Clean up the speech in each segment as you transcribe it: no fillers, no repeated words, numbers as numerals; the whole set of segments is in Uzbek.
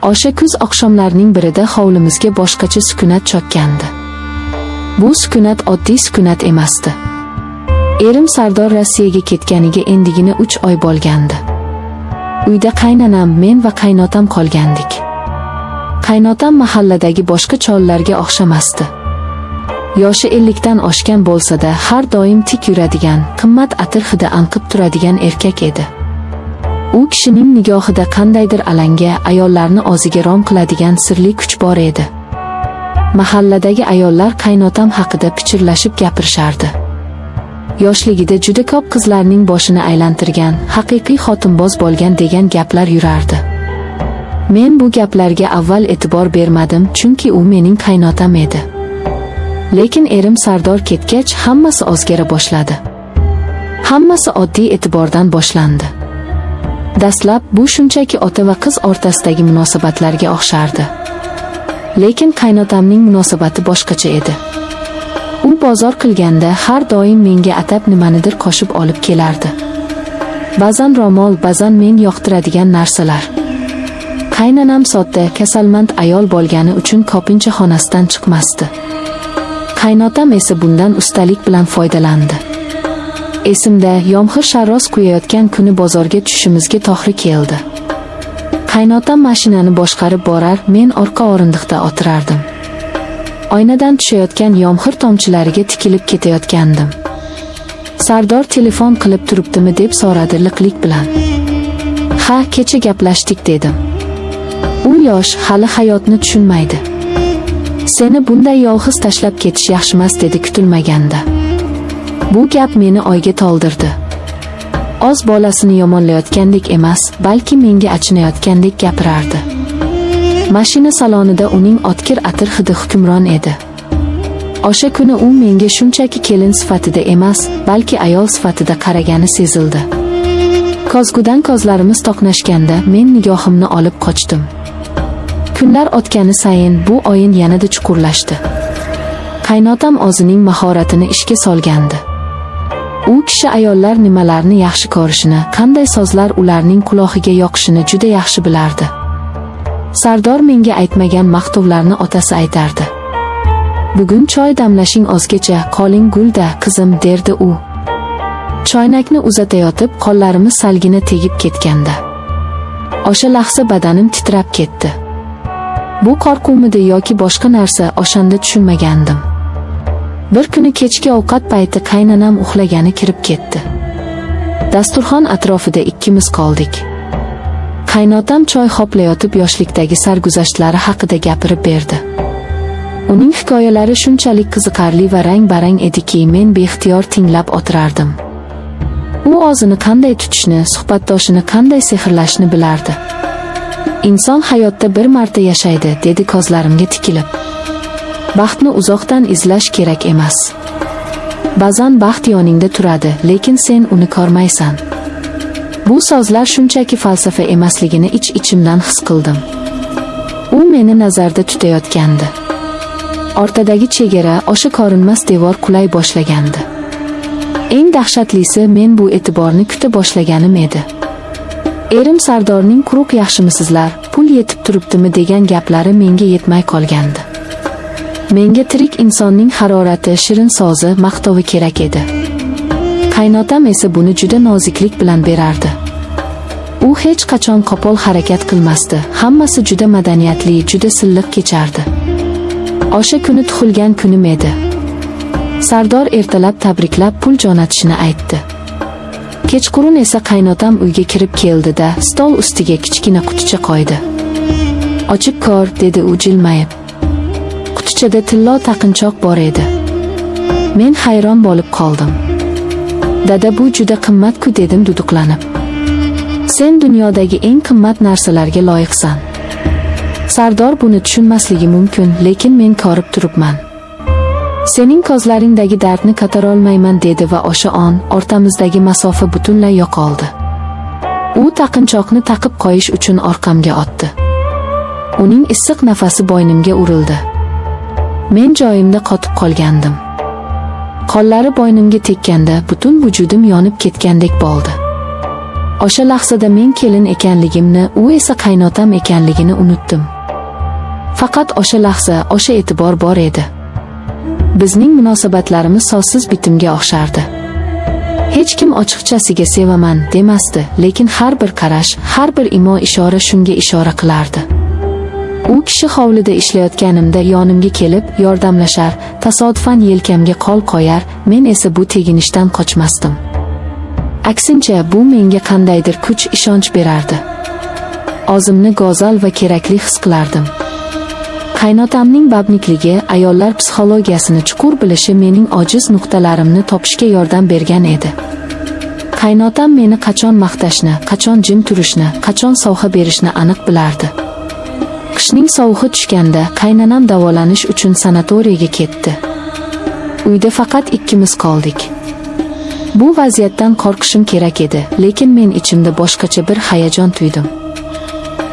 O'sha kuz oqshomlarining birida hovlimizga boshqacha sukunat cho'kkandi. Bu sukunat oddiy sukunat emasdi. Erim Sardor Rossiyaga ketganiga endigina 3 oy bo'lgandi. Uyda qaynonam, men va qaynotam qolgandik. Qaynotam mahalladagi boshqa chollarga o'xshamasdi. Yoshi 50 dan oshgan bo'lsa-da, har doim tik yuradigan, qimmat atir hidi anqib turadigan erkak edi. U kishining nigohida qandaydir alanga, ayollarni o'ziga rom qiladigan sirli kuch bor edi. Mahalladagi ayollar qaynotam haqida pichirlashib gapirishardi. Yoshligida juda ko'p qizlarning boshini aylantirgan, haqiqiy xotinboz bo'lgan degan gaplar yurardi. Men bu gaplarga avval e'tibor bermadim, chunki u mening qaynotam edi. Lekin erim Sardor ketgach, hammasi o'zgara boshladi. Hammasi oddiy e'tibordan boshlandi. Dastlab bu shunchaki ota va qiz o'rtasidagi munosabatlarga o'xshardi. Lekin qaynotamning munosabati boshqacha edi. U bozor qilganda har doim menga atab nimanidir qo'shib olib kelardi. Ba'zan ro'mol, ba'zan men yoqtiradigan narsalar. Qaynonam sodda, kasalmand ayol bo'lgani uchun ko'pincha xonasidan chiqmasdi. Qaynotam esa bundan ustalik bilan foydalandi. Esimda, yomg'ir sharros quyayotgan kuni bozorga tushishimizga to'g'ri keldi. Qaynotam mashinani boshqarib borar, men orqa o'rindiqda o'tirardim. Oynadan tushayotgan yomg'ir tomchilariga tikilib ketayotgandim. Sardor telefon qilib turibdimi deb so'radi liqlik bilan. Ha, kecha gaplashdik dedim. U yosh, hali hayotni tushunmaydi. Seni bunday yolg'iz tashlab ketish yaxshimas dedi kutilmaganda. Bu gap meni oyga toldirdi. Oz bolasini yomonlayotgandek emas, balki menga achinayotgandek gapirardi. Mashina salonida uning o'tkir atir hidi hukmron edi. O'sha kuni u menga shunchaki kelin sifatida emas, balki ayol sifatida qaragani sezildi. Kozgudan kozlarimiz to'qnashganda men nigohimni olib qochdim. Kunlar o'tgani sayin bu o'yin yanada chuqurlashdi. Qaynotam o'zining mahoratini ishga solgandi. U kishi ayollar nimalarni yaxshi ko'rishini, qanday so'zlar ularning quloqiga yoqishini juda yaxshi bilardi. Sardor menga aytmagan maqtovlarni otasi aytardi. Bugun choy damlashing ozgacha, qoling gulda, qizim, derdi u. Choynakni uzatayotib, qo'llarimiz salgina tegib ketganda. O'sha lahza badanim titrab ketdi. Bu qo'rquvmidi yoki boshqa narsa, o'shanda tushunmagandim. Bir kuni kechki ovqat payti qaynonam uxlagani kirib ketdi. Dasturxon atrofida ikkimiz qoldik. Qaynotam choy hoplayotib yoshlikdagi sarguzashtlari haqida gapirib berdi. Uning hikoyalari shunchalik qiziqarli va rang-barang ediki, men beixtiyor tinglab o'tirardim. U o'zini qanday tutishni, suhbatdoshini qanday sehrlashni bilardi. Inson hayotda bir marta yashaydi, dedi ko'zlarimga tikilib. Baxtni uzoqdan izlash kerak emas. Ba'zan baxt yoningda turadi, lekin sen uni ko'rmaysan. Bu so'zlar shunchaki falsafa emasligini ich-ichimdan his qildim. U meni nazarda tutayotgandi. Ortadagi chegara, o'sha ko'rinmas devor qulay boshlagandi. Eng dahshatlisi, men bu e'tiborni kuta boshlaganim edi. Erim Sardorning quruq yaxshimisizlar, pul yetib turibdimi degan gaplari menga yetmay qolgandi. Menga tirik insonning harorati, shirin so'zi, maqtovi kerak edi. Qaynotam esa buni juda noziklik bilan berardi. U hech qachon qo'pol harakat qilmasdi, hammasi juda madaniyatli, juda silliq kechardi. O'sha kuni tug'ilgan kunim edi. Sardor ertalab tabriklab pul jo'natishini aytdi. Kechqurun esa qaynotam uyga kirib keldi-da, stol ustiga kichkina quticha qo'ydi. "Ochib ko'r", dedi u jilmayib. Qutichada tillo taqinchoq bor edi. Men hayron bo'lib qoldim. "Dada, bu juda qimmat-ku", dedim duduqlanib. "Sen dunyodagi eng qimmat narsalarga loyiqsan." Sardor buni tushunmasligi mumkin, lekin men ko'rib turibman. "Sening ko'zlaringdagi dardni ko'tara olmayman", dedi va o'sha on o'rtamizdagi masofa butunlay yo'qoldi. U taqinchoqni taqib qo'yish uchun orqamga otdi. Uning issiq nafasi bo'ynimga urildi. Men joyimda qotib qolgandim. Qo'llari bo'ynimga tekkanda butun vujudim yonib ketgandek bo'ldi. O'sha lahzada men kelin ekanligimni, u esa qaynotam ekanligini unutdim. Faqat o'sha lahza, o'sha e'tibor bor edi. Bizning munosabatlarimiz so'zsiz bitimga o'xshardi. Hech kim ochiqchasiga sevaman demasdi, lekin har bir qarash, har bir imo-ishora shunga ishora qilardi. U kishi hovlida ishlayotganimda yonimga kelib, yordamlashar, tasodifan yelkamga qo'l qo'yar, men esa bu teginishdan qochmasdim. Aksincha, bu menga qandaydir kuch, ishonch berardi. O'zimni go'zal va kerakli his qilardim. Qaynotamning babnikligi, ayollar psixologiyasini chuqur bilishi mening ojiz nuqtalarimni topishga yordam bergan edi. Qaynotam meni qachon maqtashni, qachon jim turishni, qachon sovg'a berishni aniq bilardi. Qishning sovug'i tushganda qaynanam davolanish uchun sanatoriyaga ketdi. Uyda faqat ikkimiz qoldik. Bu vaziyatdan qo'rqishim kerak edi, lekin men ichimda boshqacha bir hayajon tuydim.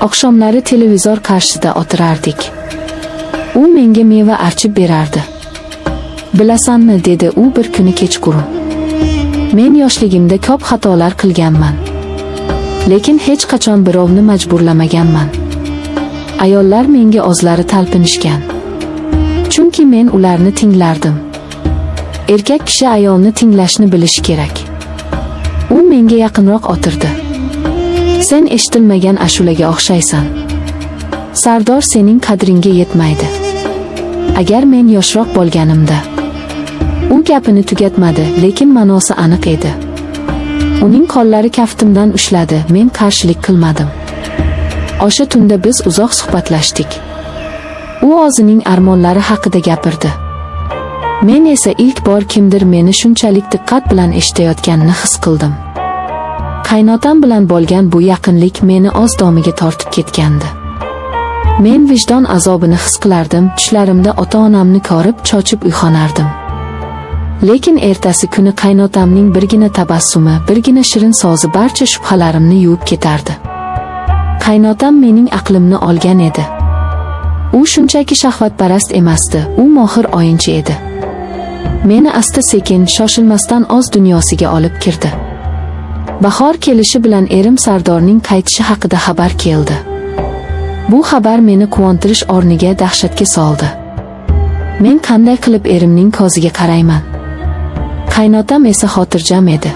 Oqshomlari televizor qarshisida o'tirardik. U menga meva archib berardi. Bilasanmi, dedi u bir kuni kechqurun. Men yoshligimda ko'p xatolar qilganman. Lekin hech qachon birovni majburlamaganman. Ayollar menga o'zlari talpinishgan. Chunki men ularni tinglardim. Erkak kishi ayolni tinglashni bilishi kerak. U menga yaqinroq o'tirdi. Sen eshitilmagan ashulaga o'xshaysan. Sardor sening qadringga yetmaydi. Agar men yoshroq bo'lganimda. U gapini tugatmadi, lekin ma'nosi aniq edi. Uning qo'llari kaftimdan ushladi, men qarshilik qilmadim. O'sha tunda biz uzoq suhbatlashdik. U o'zining armonlari haqida gapirdi. Men esa ilk bor kimdir meni shunchalik diqqat bilan eshitayotganini his qildim. Qaynotam bilan bo'lgan bu yaqinlik meni o'z domiga tortib ketgandi. Men vijdon azobini his qilardim, tushlarimda ota-onamni ko'rib cho'chib uyg'onardim. Lekin ertasi kuni qaynotamning birgina tabassumi, birgina shirin so'zi barcha shubhalarimni yuvib ketardi. Qaynotam mening aqlimni olgan edi. U shunchaki shahvatparast emasdi, u mohir o'yinchi edi. Meni asta-sekin, shoshilmasdan o'z dunyosiga olib kirdi. Bahor kelishi bilan erim Sardorning qaytishi haqida xabar keldi. Bu xabar meni quvontirish o'rniga dahshatga soldi. Men qanday qilib erimning ko'ziga qarayman? Qaynotam esa xotirjam edi.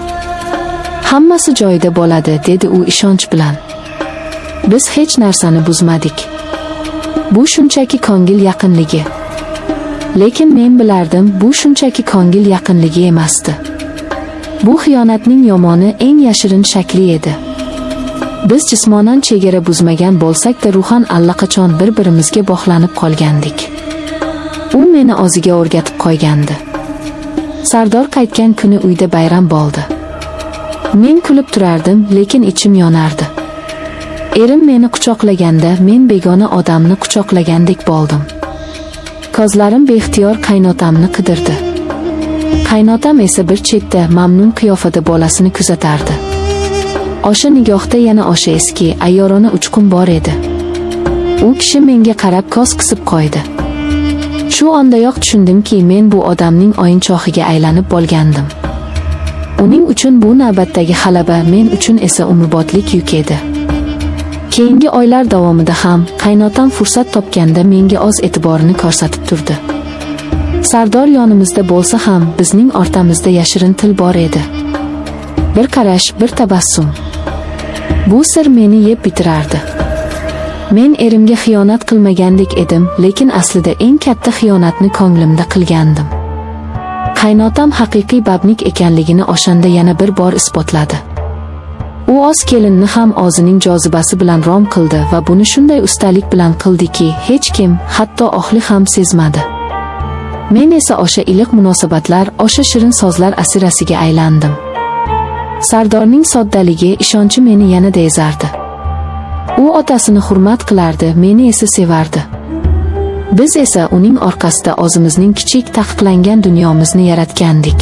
Hammasi joyida bo'ladi, dedi u ishonch bilan. Biz hech narsani buzmadik. Bu shunchaki ko'ngil yaqinligi. Lekin men bilardim, bu shunchaki ko'ngil yaqinligi emasdi. Bu xiyonatning yomoni, eng yashirin shakli edi. Biz jismonan chegara buzmagan bo'lsak-da, ruhan allaqachon bir-birimizga bog'lanib qolgandik. U meni o'ziga o'rgatib qo'ygandi. Sardor qaytgan kuni uyda bayram bo'ldi. Men kulib turardim, lekin ichim yonardi. Erim meni quchoqlaganda men begona odamni quchoqlagandek bo'ldim. Ko'zlarim beixtiyor qaynotamni qidirdi. Qaynotam esa bir chetda mamnun qiyofada bolasini kuzatardi. O'sha nigohda yana o'sha eski, ayyorona uchqun bor edi. U kishi menga qarab ko'z qisib qo'ydi. Shu ondayoq tushundimki, men bu odamning o'yinchoqiga aylanib bo'lgandim. Uning uchun bu navbatdagi g'alaba, men uchun esa umrbodlik yuk edi. Keyingi oylar davomida ham qaynotam fursat topganda menga o'z e'tiborini ko'rsatib turdi. Sardor yonimizda bo'lsa ham bizning o'rtamizda yashirin til bor edi. Bir qarash, bir tabassum. Bu sir meni yeb bitirardi. Men erimga xiyonat qilmagandek edim, lekin aslida eng katta xiyonatni ko'nglimda qilgandim. Qaynotam haqiqiy babnik ekanligini o'shanda yana bir bor isbotladi. U o'z kelinni ham o'zining jozibasi bilan rom qildi va buni shunday ustalik bilan qildiki, hech kim, hatto ohli ham sezmadi. Men esa o'sha iliq munosabatlar, o'sha shirin so'zlar asirasiga aylandim. Sardorning soddaligi, ishonchi meni yanada ezardi. U otasini hurmat qilardi, meni esa sevardi. Biz esa uning orqasida o'zimizning kichik taqiqlangan dunyomizni yaratgandik.